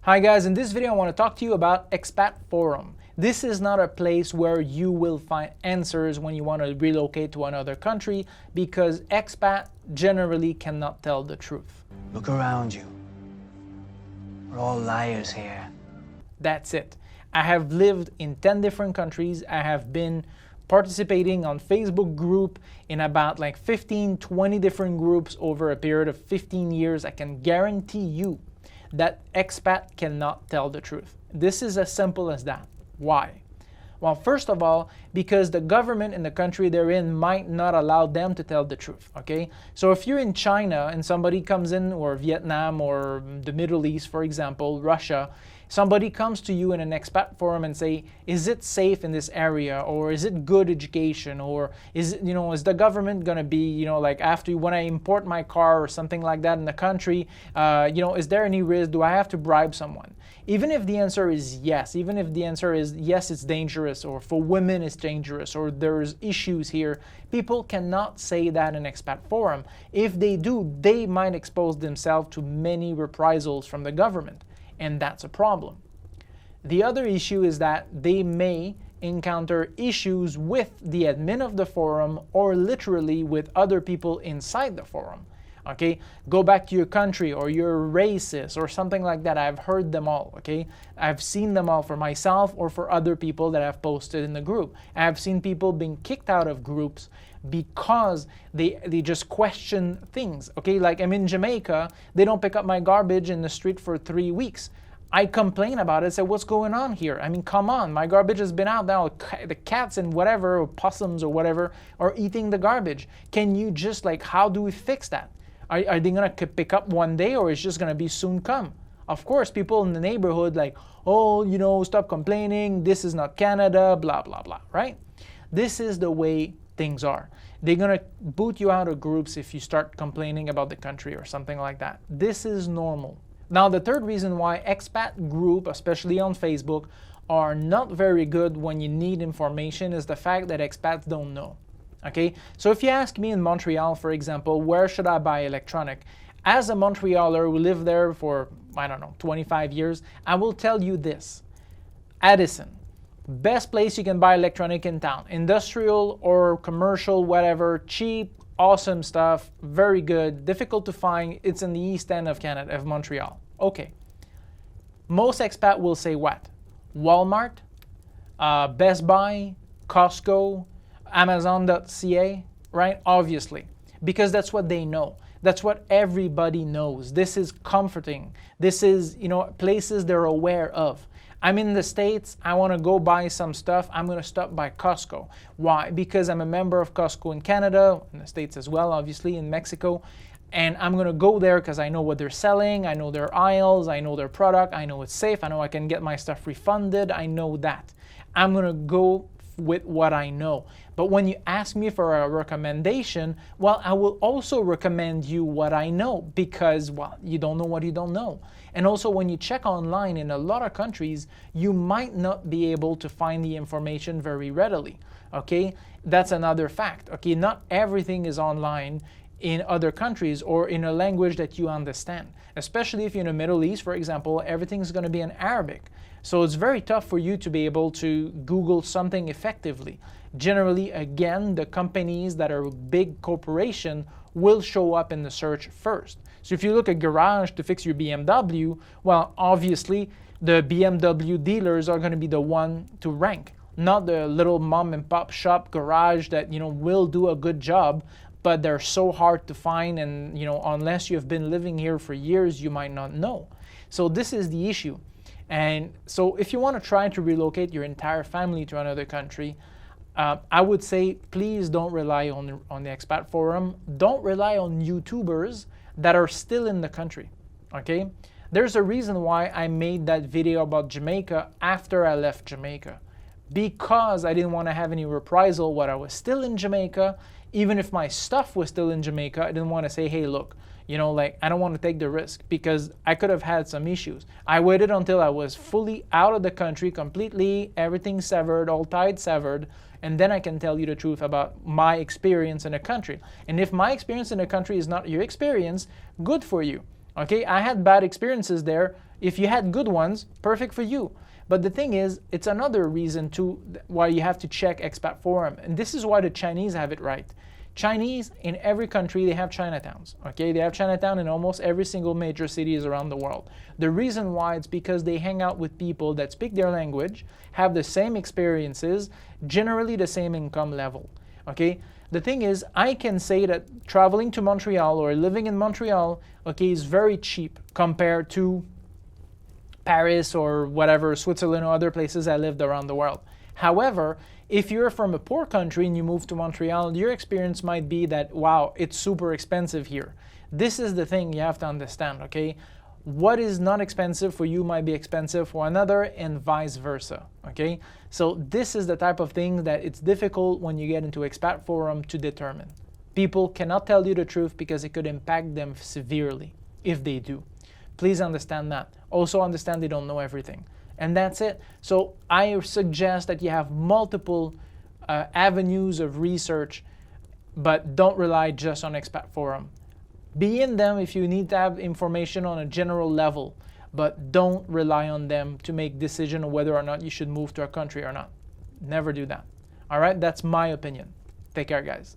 Hi guys, in this video I want to talk to you about Expat Forum. This is not a place where you will find answers when you want to relocate to another country because expat generally cannot tell the truth. Look around you. We're all liars here. That's it. I have lived in 10 different countries. I have been participating on Facebook group in about like 15, 20 different groups over a period of 15 years. I can guarantee you that expat cannot tell the truth. This is as simple as that. Why? Well, first of all, because the government in the country they're in might not allow them to tell the truth, okay? So if you're in China and somebody comes in, or Vietnam, or the Middle East, for example, Russia, somebody comes to you in an expat forum and say, is it safe in this area? Or is it good education? Or is it, is the government gonna be, like after when I import my car or something like that in the country, is there any risk? Do I have to bribe someone? Even if the answer is yes, even if the answer is yes, it's dangerous, or for women it's dangerous, or there's issues here, people cannot say that in an expat forum. If they do, they might expose themselves to many reprisals from the government. And that's a problem. The other issue is that they may encounter issues with the admin of the forum or literally with other people inside the forum. Okay, go back to your country or you're racist or something like that. I've heard them all, okay? I've seen them all for myself or for other people that I've posted in the group. I've seen people being kicked out of groups because they just question things, okay? Like I'm in Jamaica, they don't pick up my garbage in the street for 3 weeks. I complain about it, say, what's going on here? I mean, come on, my garbage has been out now. The cats and whatever, or possums or whatever, are eating the garbage. Can you just how do we fix that? Are they gonna pick up one day, or it's just gonna be soon come? Of course, people in the neighborhood stop complaining, this is not Canada, blah, blah, blah, right? This is the way things are. They're gonna boot you out of groups if you start complaining about the country or something like that. This is normal. Now, the third reason why expat group, especially on Facebook, are not very good when you need information is the fact that expats don't know. Okay, so if you ask me in Montreal, for example, where should I buy electronic? As a Montrealer who lived there for, 25 years, I will tell you this. Addison, best place you can buy electronic in town. Industrial or commercial, whatever, cheap, awesome stuff, very good, difficult to find. It's in the east end of Canada, of Montreal. Okay. Most expat will say what? Walmart, Best Buy, Costco, Amazon.ca, right? Obviously, because that's what they know. That's what everybody knows. This is comforting. This is, places they're aware of. I'm in the States, I want to go buy some stuff, I'm going to stop by Costco. Why? Because I'm a member of Costco in Canada, in the States as well, obviously, in Mexico, and I'm going to go there because I know what they're selling, I know their aisles, I know their product, I know it's safe, I know I can get my stuff refunded, I know that. I'm going to go with what I know. But when you ask me for a recommendation, well, I will also recommend you what I know because, well, you don't know what you don't know. And also when you check online in a lot of countries, you might not be able to find the information very readily, okay? That's another fact, okay? Not everything is online in other countries or in a language that you understand. Especially if you're in the Middle East, for example, everything's going to be in Arabic. So it's very tough for you to be able to Google something effectively. Generally, again, the companies that are big corporation will show up in the search first. So if you look at garage to fix your BMW, well, obviously the BMW dealers are going to be the one to rank, not the little mom and pop shop garage that, will do a good job, but they're so hard to find and, unless you've been living here for years, you might not know. So this is the issue. And so if you want to try to relocate your entire family to another country, I would say please don't rely on the expat forum. Don't rely on YouTubers that are still in the country, okay? There's a reason why I made that video about Jamaica after I left Jamaica. Because I didn't want to have any reprisal while I was still in Jamaica. Even if my stuff was still in Jamaica, I didn't want to say, hey, look, I don't want to take the risk because I could have had some issues. I waited until I was fully out of the country, completely, everything severed, all ties severed, and then I can tell you the truth about my experience in a country. And if my experience in a country is not your experience, good for you. Okay, I had bad experiences there. If you had good ones, perfect for you. But the thing is, it's another reason too why you have to check Expat Forum. And this is why the Chinese have it right. Chinese, in every country, they have Chinatowns, okay? They have Chinatown in almost every single major cities around the world. The reason why, it's because they hang out with people that speak their language, have the same experiences, generally the same income level, okay? The thing is, I can say that traveling to Montreal or living in Montreal, okay, is very cheap compared to Paris or whatever, Switzerland or other places I lived around the world. However, if you're from a poor country and you move to Montreal, your experience might be that, wow, it's super expensive here. This is the thing you have to understand, okay? What is not expensive for you might be expensive for another, and vice versa, okay? So this is the type of thing that it's difficult when you get into Expat Forum to determine. People cannot tell you the truth because it could impact them severely if they do. Please understand that. Also understand they don't know everything. And that's it. So I suggest that you have multiple avenues of research, but don't rely just on Expat Forum. Be in them if you need to have information on a general level, but don't rely on them to make decision on whether or not you should move to a country or not. Never do that. All right, that's my opinion. Take care, guys.